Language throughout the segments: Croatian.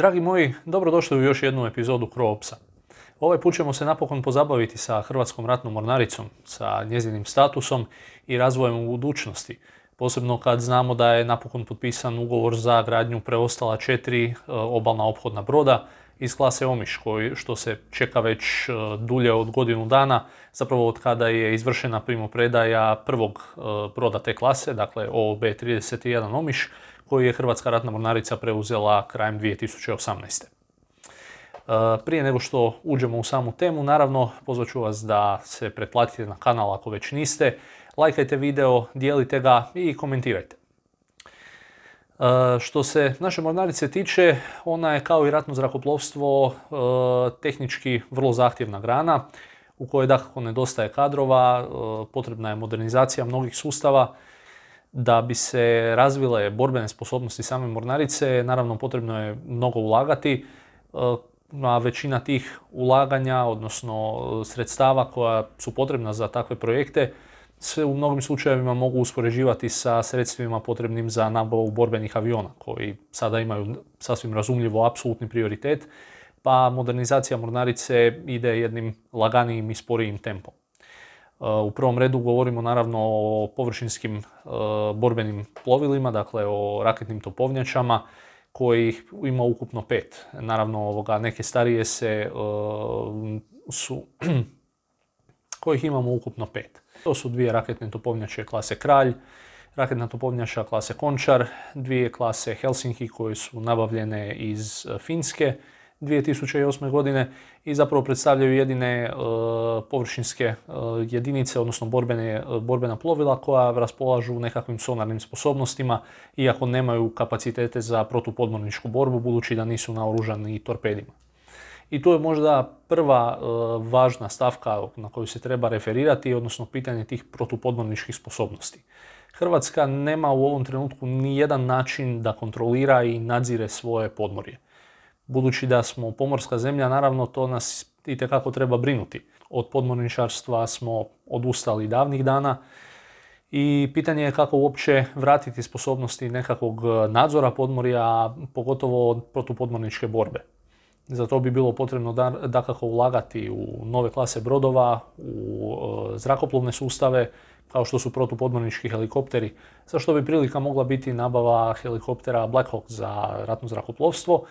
Dragi moji, dobrodošli u još jednu epizodu Croopsa. Ovaj put ćemo se napokon pozabaviti sa Hrvatskom ratnom mornaricom, sa njezinim statusom i razvojem u budućnosti. Posebno kad znamo da je napokon potpisan ugovor za gradnju preostala 4 obalna ophodna broda iz klase Omiš, što se čeka već dulje od godinu dana, zapravo od kada je izvršena primopredaja prvog broda te klase, dakle OOB 31 Omiš, koji je Hrvatska ratna mornarica preuzela krajem 2018. Prije nego što uđemo u samu temu, naravno pozvat ću vas da se pretplatite na kanal ako već niste, lajkajte video, dijelite ga i komentirajte. Što se naše mornarice tiče, ona je kao i ratno zrakoplovstvo tehnički vrlo zahtjevna grana u kojoj dakako nedostaje kadrova, potrebna je modernizacija mnogih sustava. Da bi se razvile borbene sposobnosti same mornarice, naravno potrebno je mnogo ulagati, a većina tih ulaganja, odnosno sredstava koja su potrebna za takve projekte, se u mnogim slučajevima mogu uspoređivati sa sredstvima potrebnim za nabavu borbenih aviona, koji sada imaju sasvim razumljivo apsolutni prioritet, pa modernizacija mornarice ide jednim laganijim i sporijim tempom. U prvom redu govorimo naravno o površinskim borbenim plovilima, dakle o raketnim topovnjačama, kojih ima ukupno 5. Naravno neke starije kojih imamo ukupno 5. To su 2 raketne topovnjače klase Kralj, raketna topovnjača klase Končar, 2 klase Helsinki koje su nabavljene iz Finske 2008. godine i zapravo predstavljaju jedine površinske jedinice, odnosno borbena plovila koja raspolažu nekakvim sonarnim sposobnostima, iako nemaju kapacitete za protupodmorničku borbu, budući da nisu naoružani torpedima. I tu je možda prva važna stavka na koju se treba referirati, odnosno pitanje tih protupodmorničkih sposobnosti. Hrvatska nema u ovom trenutku ni jedan način da kontrolira i nadzire svoje podmorje. Budući da smo pomorska zemlja, naravno to nas itekako treba brinuti. Od podmorničarstva smo odustali davnih dana i pitanje je kako uopće vratiti sposobnosti nekakvog nadzora podmorja, pogotovo od protupodmorničke borbe. Za to bi bilo potrebno dakako ulagati u nove klase brodova, u zrakoplovne sustave, kao što su protupodmornički helikopteri, za što bi prilika mogla biti nabava helikoptera Black Hawk za ratno zrakoplovstvo,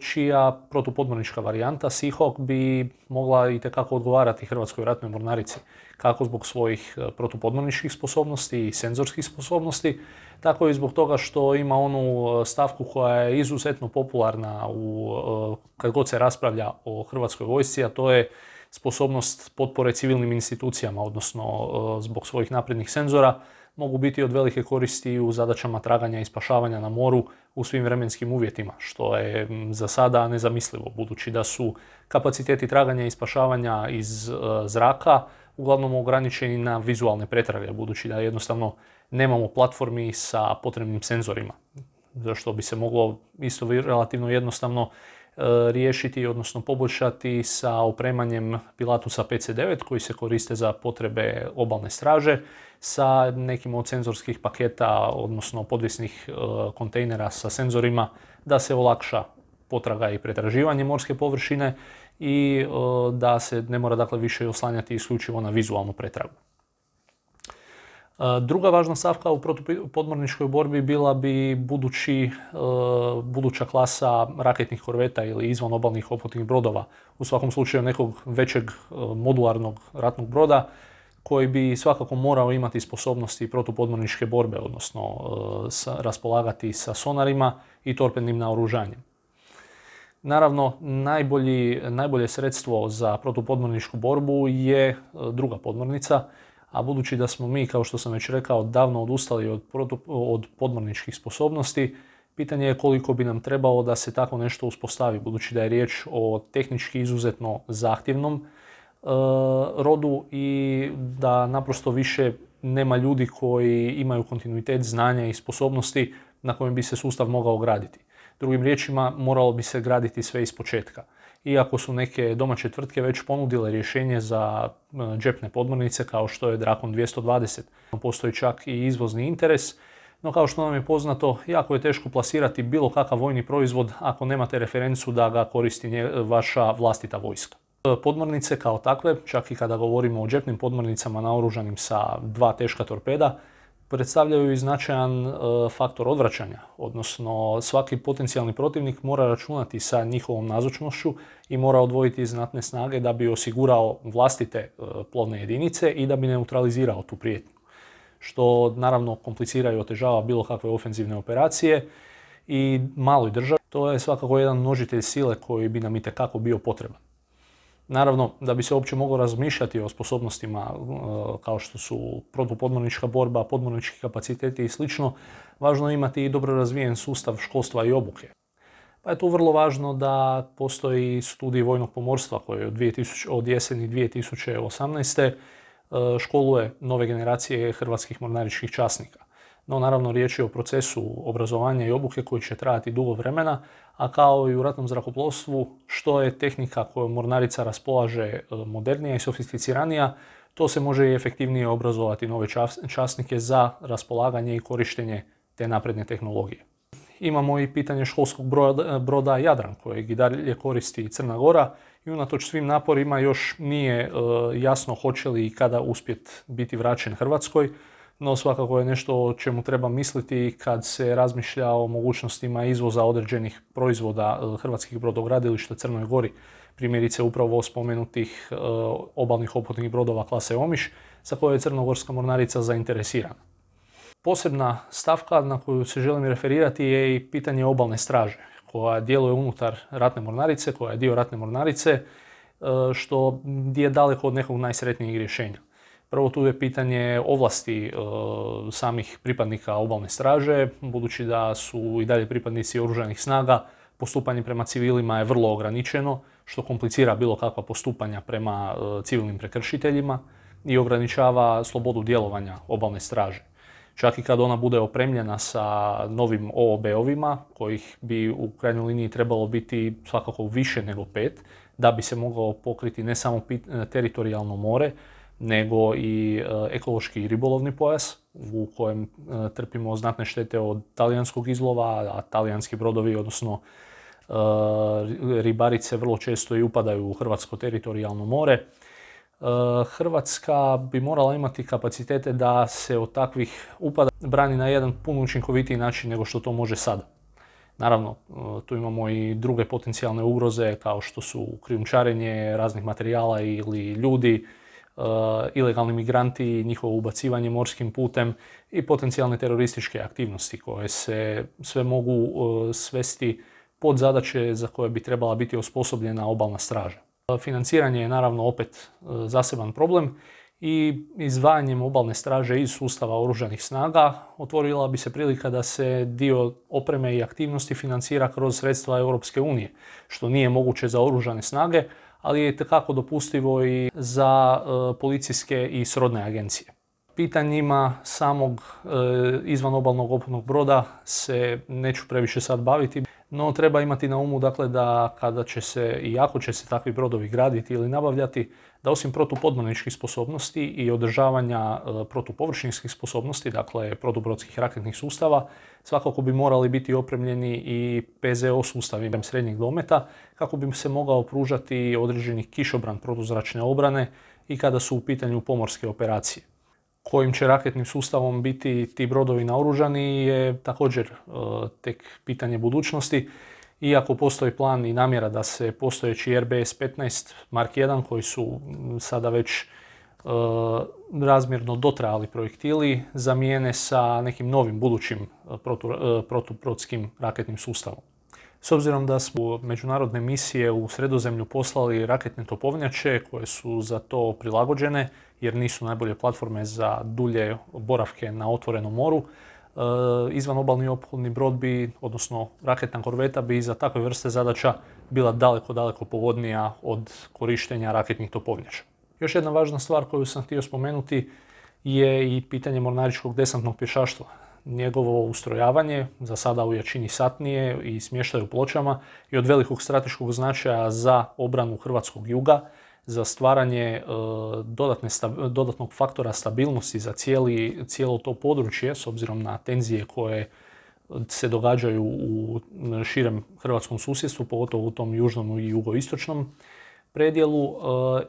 čija protupodmornička varijanta Seahawk bi mogla itekako odgovarati Hrvatskoj ratnoj mornarici, kako zbog svojih protupodmorničkih sposobnosti i senzorskih sposobnosti, tako i zbog toga što ima onu stavku koja je izuzetno popularna kad god se raspravlja o Hrvatskoj vojsci, a to je sposobnost potpore civilnim institucijama, odnosno zbog svojih naprednih senzora, mogu biti od velike koristi u zadaćama traganja i spašavanja na moru u svim vremenskim uvjetima, što je za sada nezamislivo, budući da su kapaciteti traganja i spašavanja iz zraka uglavnom ograničeni na vizualne pretrage, budući da jednostavno nemamo platformi sa potrebnim senzorima, za što bi se moglo isto relativno jednostavno riješiti, odnosno poboljšati sa opremanjem Pilatusa PC-9 koji se koriste za potrebe obalne straže, sa nekim od senzorskih paketa, odnosno podvjesnih kontejnera sa senzorima, da se olakša potraga i pretraživanje morske površine i da se ne mora dakle više oslanjati isključivo na vizualnu pretragu. Druga važna stavka u protupodmorničkoj borbi bila bi buduća klasa raketnih korveta ili izvan obalnih ophodnih brodova, u svakom slučaju nekog većeg modularnog ratnog broda koji bi svakako morao imati sposobnosti protupodmorničke borbe, odnosno raspolagati sa sonarima i torpednim naoružanjem. Naravno, najbolje sredstvo za protupodmorničku borbu je druga podmornica, a budući da smo mi, kao što sam već rekao, davno odustali od podmorničkih sposobnosti, pitanje je koliko bi nam trebalo da se tako nešto uspostavi, budući da je riječ o tehnički izuzetno zahtjevnom rodu i da naprosto više nema ljudi koji imaju kontinuitet znanja i sposobnosti na kojem bi se sustav mogao graditi. Drugim riječima, moralo bi se graditi sve ispočetka. Iako su neke domaće tvrtke već ponudile rješenje za džepne podmornice kao što je Drakon 220, postoji čak i izvozni interes, No kao što nam je poznato, jako je teško plasirati bilo kakav vojni proizvod ako nemate referencu da ga koristi vaša vlastita vojska. Podmornice kao takve, čak i kada govorimo o džepnim podmornicama naoružanim sa 2 teška torpeda, predstavljaju i značajan faktor odvraćanja, odnosno svaki potencijalni protivnik mora računati sa njihovom nazočnošću i mora odvojiti znatne snage da bi osigurao vlastite plovne jedinice i da bi neutralizirao tu prijetnju, što naravno komplicira i otežava bilo kakve ofenzivne operacije i maloj državi. To je svakako jedan množitelj sile koji bi nam itekako bio potreban. Naravno, da bi se uopće moglo razmišljati o sposobnostima kao što su protupodmornička borba, podmornički kapaciteti i sl., važno je imati i dobro razvijen sustav školstva i obuke. Pa je tu vrlo važno da postoji studij vojnog pomorstva koji od jeseni 2018. školuje nove generacije hrvatskih mornaričkih časnika. No naravno riječ je o procesu obrazovanja i obuke koji će trajati dugo vremena, a kao i u ratnom zrakoplovstvu, što je tehnika kojom mornarica raspolaže modernija i sofisticiranija, to se može i efektivnije obrazovati nove časnike za raspolaganje i korištenje te napredne tehnologije. Imamo i pitanje školskog broda Jadran kojeg i dalje koristi Crna Gora i unatoč svim naporima još nije jasno hoće li i kada uspjeti biti vraćen Hrvatskoj, no svakako je nešto o čemu treba misliti kad se razmišlja o mogućnostima izvoza određenih proizvoda hrvatskih brodogradilišta Crnoj Gori, primjerice upravo spomenutih obalnih oklopnih brodova klase Omiš, za koje je crnogorska mornarica zainteresirana. Posebna stavka na koju se želim referirati je i pitanje obalne straže, koja djeluje unutar ratne mornarice, koja je dio ratne mornarice, što je daleko od nekog najsretnijeg rješenja. Prvo tu je pitanje ovlasti samih pripadnika obalne straže, budući da su i dalje pripadnici oružanih snaga, postupanje prema civilima je vrlo ograničeno, što komplicira bilo kakva postupanja prema civilnim prekršiteljima i ograničava slobodu djelovanja obalne straže. Čak i kad ona bude opremljena sa novim OOB-ovima, kojih bi u krajnjoj liniji trebalo biti svakako više nego 5, da bi se mogao pokriti ne samo teritorijalno more, nego i ekološki i ribolovni pojas u kojem trpimo znatne štete od talijanskog izlova, a talijanski brodovi, odnosno ribarice, vrlo često i upadaju u hrvatsko teritorijalno more. Hrvatska bi morala imati kapacitete da se od takvih upada brani na jedan puno učinkovitiji način nego što to može sada. Naravno, tu imamo i druge potencijalne ugroze kao što su krijumčarenje raznih materijala ili ljudi, ilegalni migranti i njihovo ubacivanje morskim putem i potencijalne terorističke aktivnosti koje se sve mogu svesti pod zadaće za koje bi trebala biti osposobljena obalna straža. Financiranje je naravno opet zaseban problem i izdvajanjem obalne straže iz sustava oružanih snaga otvorila bi se prilika da se dio opreme i aktivnosti financira kroz sredstva Europske unije, što nije moguće za oružane snage, ali je itekako dopustivo i za policijske i srodne agencije. Pitanjima samog izvan obalnog oklopnog broda se neću previše sad baviti, no treba imati na umu dakle, da kada će se i ako će se takvi brodovi graditi ili nabavljati, da osim protupodmorničkih sposobnosti i održavanja protupovršinskih sposobnosti, dakle protubrodskih raketnih sustava, svakako bi morali biti opremljeni i PZO sustavima srednjeg dometa kako bi se mogao pružati određeni kišobran protuzračne obrane i kada su u pitanju pomorske operacije. Kojim će raketnim sustavom biti ti brodovi naoružani je također tek pitanje budućnosti. Iako postoji plan i namjera da se postojeći RBS-15 Mark 1 koji su sada već razmjerno dotrajali projektili zamijene sa nekim novim budućim protubrodskim raketnim sustavom. S obzirom da smo međunarodne misije u Sredozemlju poslali raketne topovnjače koje su za to prilagođene jer nisu najbolje platforme za dulje boravke na otvorenom moru, izvan obalni ophodni brod bi, odnosno raketna korveta bi za takve vrste zadaća bila daleko pogodnija od korištenja raketnih topovnjača. Još jedna važna stvar koju sam htio spomenuti je i pitanje mornaričkog desantnog pješaštva. Njegovo ustrojavanje, za sada u jačini satnije i smještaj u Pločama, je od velikog strateškog značaja za obranu hrvatskog juga, za stvaranje dodatnog faktora stabilnosti za cijelo to područje, s obzirom na tenzije koje se događaju u širem hrvatskom susjedstvu, pogotovo u tom južnom i jugoistočnom predjelu,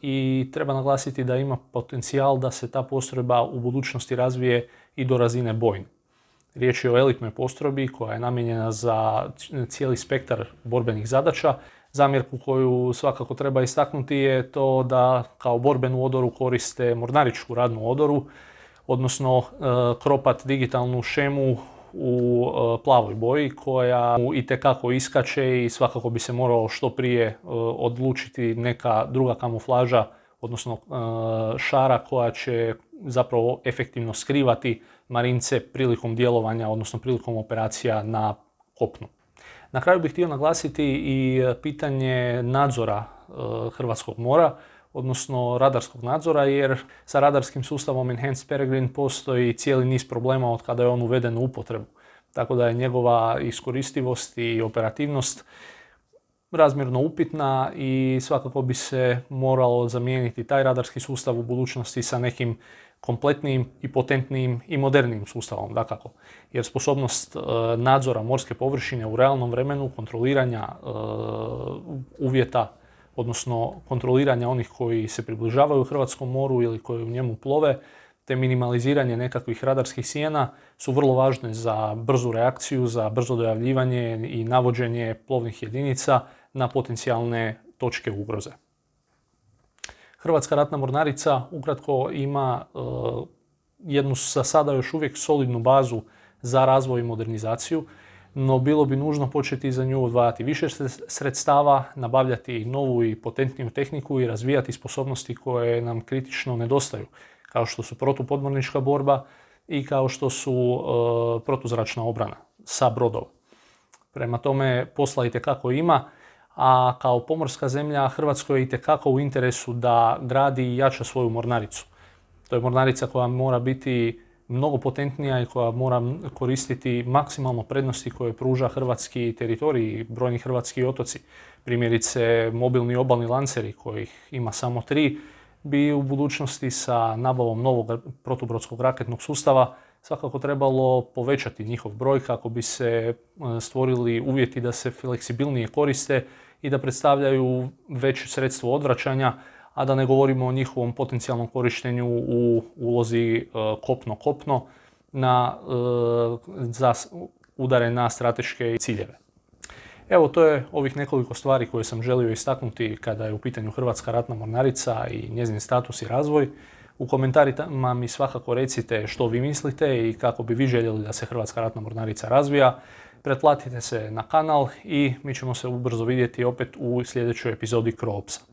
i treba naglasiti da ima potencijal da se ta postrojba u budućnosti razvije i do razine bojne. Riječ je o elitnoj postrojbi koja je namijenjena za cijeli spektar borbenih zadaća. Zamjerku koju svakako treba istaknuti je to da kao borbenu odoru koriste mornaričku radnu odoru, odnosno kropat digitalnu šemu u plavoj boji koja itekako iskače i svakako bi se moralo što prije odlučiti neka druga kamuflaža, odnosno šara koja će zapravo efektivno skrivati marince prilikom djelovanja, odnosno prilikom operacija na kopnu. Na kraju bih htio naglasiti i pitanje nadzora hrvatskog mora, odnosno radarskog nadzora, jer sa radarskim sustavom Enhanced Peregrine postoji cijeli niz problema od kada je on uveden u upotrebu. Tako da je njegova iskoristivost i operativnost razmjerno upitna i svakako bi se moralo zamijeniti taj radarski sustav u budućnosti sa nekim kompletnijim i potentnijim i modernijim sustavom, dakako. Jer sposobnost nadzora morske površine u realnom vremenu, kontroliranja uvjeta, odnosno kontroliranja onih koji se približavaju Hrvatskom moru ili koji u njemu plove, te minimaliziranje nekakvih radarskih sjena su vrlo važne za brzu reakciju, za brzo dojavljivanje i navođenje plovnih jedinica na potencijalne točke ugroze. Hrvatska ratna mornarica ukratko ima jednu za sada još uvijek solidnu bazu za razvoj i modernizaciju, no bilo bi nužno početi za nju odvajati više sredstava, nabavljati novu i potentniju tehniku i razvijati sposobnosti koje nam kritično nedostaju, kao što su protupodmornička borba i kao što su protuzračna obrana sa brodova. Prema tome posla itekako ima, a kao pomorska zemlja Hrvatskoj je itekako u interesu da gradi i jača svoju mornaricu. To je mornarica koja mora biti mnogo potentnija i koja mora koristiti maksimalno prednosti koje pruža hrvatski teritorij i brojni hrvatski otoci. Primjerice, mobilni obalni lanceri, kojih ima samo 3, bi u budućnosti sa nabavom novog protubrodskog raketnog sustava svakako trebalo povećati njihov broj kako bi se stvorili uvjeti da se fleksibilnije koriste i da predstavljaju veće sredstvo odvraćanja, a da ne govorimo o njihovom potencijalnom korištenju u ulozi kopno-kopno za udare na strateške ciljeve. Evo, to je ovih nekoliko stvari koje sam želio istaknuti kada je u pitanju Hrvatska ratna mornarica i njezin status i razvoj. U komentarima mi svakako recite što vi mislite i kako bi vi željeli da se Hrvatska ratna mornarica razvija. Pretplatite se na kanal i mi ćemo se ubrzo vidjeti opet u sljedećoj epizodi CROOPS-a.